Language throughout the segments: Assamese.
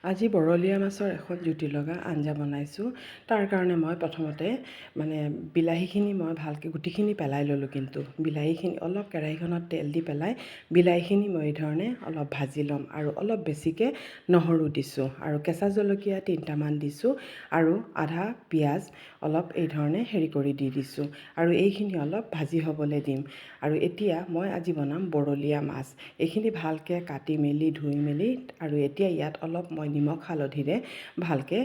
আজি বৰলীয়া মাছৰ এখন জুতি লগা আঞ্জা বনাইছোঁ। তাৰ কাৰণে মই প্ৰথমতে বিলাহীখিনি মই ভালকৈ গুটিখিনি পেলাই ল'লোঁ। কিন্তু বিলাহীখিনি অলপ কেৰাহীখনত তেল দি পেলাই বিলাহীখিনি মই এই ধৰণে অলপ ভাজি ল'ম আৰু অলপ বেছিকৈ নহৰু দিছোঁ আৰু কেঁচা জলকীয়া 3টামান দিছোঁ আৰু আধা পিঁয়াজ অলপ এই ধৰণে কৰি দি দিছোঁ আৰু এইখিনি অলপ ভাজি হ'বলৈ দিম। আৰু এতিয়া মই আজি বনাম বৰলীয়া মাছ। এইখিনি ভালকৈ কাটি মেলি ধুই মেলি আৰু এতিয়া ইয়াত অলপ মই নিমখ হালধিৰে ভালকৈ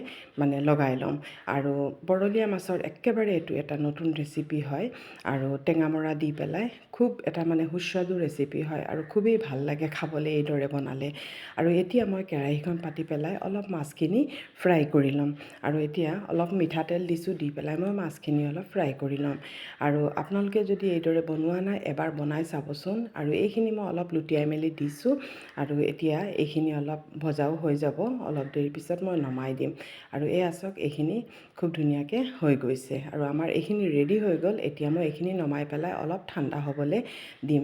লগাই ল'ম। আৰু বৰলীয়া মাছৰ একেবাৰে এইটো এটা নতুন ৰেচিপি হয় আৰু টেঙামৰা দি পেলাই খুব এটা সুস্বাদু ৰেচিপি হয় আৰু খুবেই ভাল লাগে খাবলৈ এইদৰে বনালে। আৰু এতিয়া মই কেৰাহীখন পাতি পেলাই অলপ মাছখিনি ফ্ৰাই কৰি ল'ম আৰু এতিয়া অলপ মিঠাতেল দিছোঁ, দি পেলাই মই মাছখিনি অলপ ফ্ৰাই কৰি ল'ম। আৰু আপোনালোকে যদি এইদৰে বনোৱা নাই এবাৰ বনাই চাবচোন। আৰু এইখিনি মই অলপ লুটিয়াই মেলি দিছোঁ আৰু এতিয়া এইখিনি অলপ ভজাও হৈ যাব। অলপ দেৰি পিছত মই নমাই দিম আৰু চাওক এইখিনি খুব ধুনীয়াকৈ হৈ গৈছে আৰু আমাৰ এইখিনি ৰেডি হৈ গ'ল। এতিয়া মই এইখিনি নমাই পেলাই অলপ ঠাণ্ডা হ'বলৈ দিম।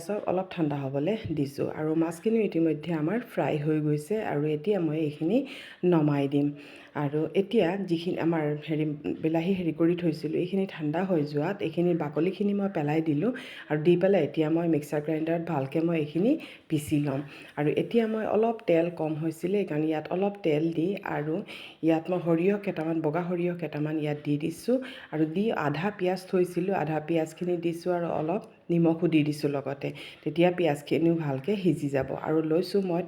চাওক অলপ ঠাণ্ডা হ'বলৈ দিছোঁ আৰু মাছখিনিও ইতিমধ্যে আমাৰ ফ্ৰাই হৈ গৈছে আৰু এতিয়া মই এইখিনি নমাই দিম। আৰু এতিয়া যিখিনি আমাৰ বিলাহী কৰি থৈছিলোঁ এইখিনি ঠাণ্ডা হৈ যোৱাত এইখিনি বাকলিখিনি মই পেলাই দিলোঁ আৰু দি পেলাই এতিয়া মই মিক্সাৰ গ্ৰাইণ্ডাৰত ভালকৈ মই এইখিনি পিচি ল'ম। আৰু এতিয়া মই অলপ তেল কম হৈছিলে সেইকাৰণে ইয়াত অলপ তেল দি আৰু ইয়াত মই বগা সৰিয়হ কেইটামান ইয়াত দি দিছোঁ আৰু দি আধা পিঁয়াজ থৈছিলোঁ, আধা পিঁয়াজখিনি দিছোঁ আৰু অলপ নিমখো দি দিছোঁ লগতে। তেতিয়া পিঁয়াজখিনিও ভালকৈ সিজি যাব। আৰু লৈছোঁ মই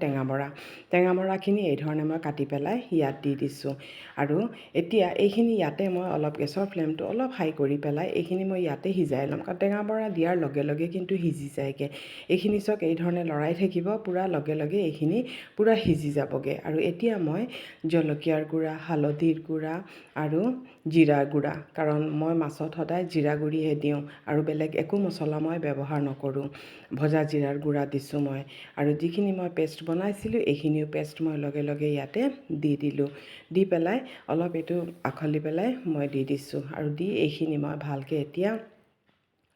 টেঙামৰাখিনি এই ধৰণে মই কাটি পেলাই ইয়াত দি দিছোঁ। আৰু এতিয়া এইখিনি ইয়াতে মই অলপ গেছৰ ফ্লেমটো অলপ হাই কৰি পেলাই এইখিনি মই ইয়াতে সিজাই ল'ম, কাৰণ টেঙামৰা দিয়াৰ লগে লগে কিন্তু সিজি যায়গৈ। এইখিনি চাওক এই ধৰণে লৰাই থাকিব, পূৰা লগে লগে এইখিনি পূৰা সিজি যাবগৈ। আৰু এতিয়া মই জলকীয়াৰ গুড়া, হালধিৰ গুড়া আৰু জিৰাৰ গুড়া, কাৰণ মই মাছত সদায় জিৰা গুড়িহে দিওঁ আৰু বেলেগ একো মছলা মই ব্যৱহাৰ নকৰোঁ। ভজা জিৰাৰ গুড়া দিছোঁ মই আৰু যিখিনি মই পেষ্ট বনাইছিলোঁ এইখিনিও পেষ্ট মই লগে লগে ইয়াতে দি দিলোঁ। দি পেলাই অলপ এইটো আখলি পেলাই মই দি দিছোঁ আৰু দি এইখিনি মই ভালকৈ এতিয়া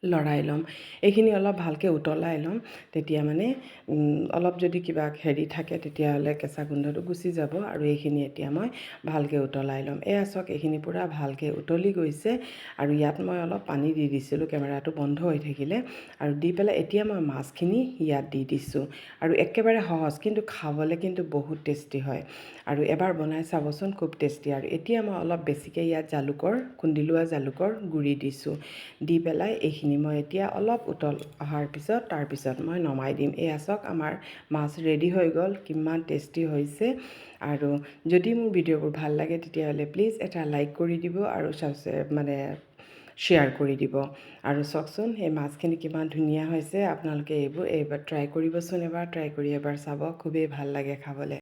লৰাই ল'ম। এইখিনি অলপ ভালকৈ উতলাই ল'ম, তেতিয়া অলপ যদি কিবা থাকে তেতিয়াহ'লে কেঁচা গোন্ধটো গুচি যাব। আৰু এইখিনি এতিয়া মই ভালকৈ উতলাই ল'ম। চাওক এইখিনি পূৰা ভালকৈ উতলি গৈছে আৰু ইয়াত মই অলপ পানী দি দিছিলোঁ, কেমেৰাটো বন্ধ হৈ থাকিলে। আৰু দি পেলাই এতিয়া মই মাছখিনি ইয়াত দি দিছোঁ আৰু একেবাৰে সহজ, কিন্তু খাবলৈ কিন্তু বহুত টেষ্টি হয়। আৰু এবাৰ বনাই চাবচোন, খুব টেষ্টি। আৰু এতিয়া মই অলপ বেছিকৈ ইয়াত খুন্দি লোৱা জালুকৰ গুড়ি দিছোঁ। দি পেলাই এইখিনি মই এতিয়া অলপ উতল অহাৰ পিছত তাৰপিছত মই নমাই দিম। চাওক আমাৰ মাছ ৰেডি হৈ গ'ল, কিমান টেষ্টি হৈছে। আৰু যদি মোৰ ভিডিঅ'বোৰ ভাল লাগে তেতিয়াহ'লে প্লিজ এটা লাইক কৰি দিব আৰু শ্বেয়াৰ কৰি দিব। আৰু চাওকচোন এই মাছখিনি কিমান ধুনীয়া হৈছে। আপোনালোকে এইবাৰ ট্ৰাই কৰিবচোন, ট্ৰাই কৰি এবাৰ চাব, খুবেই ভাল লাগে খাবলৈ।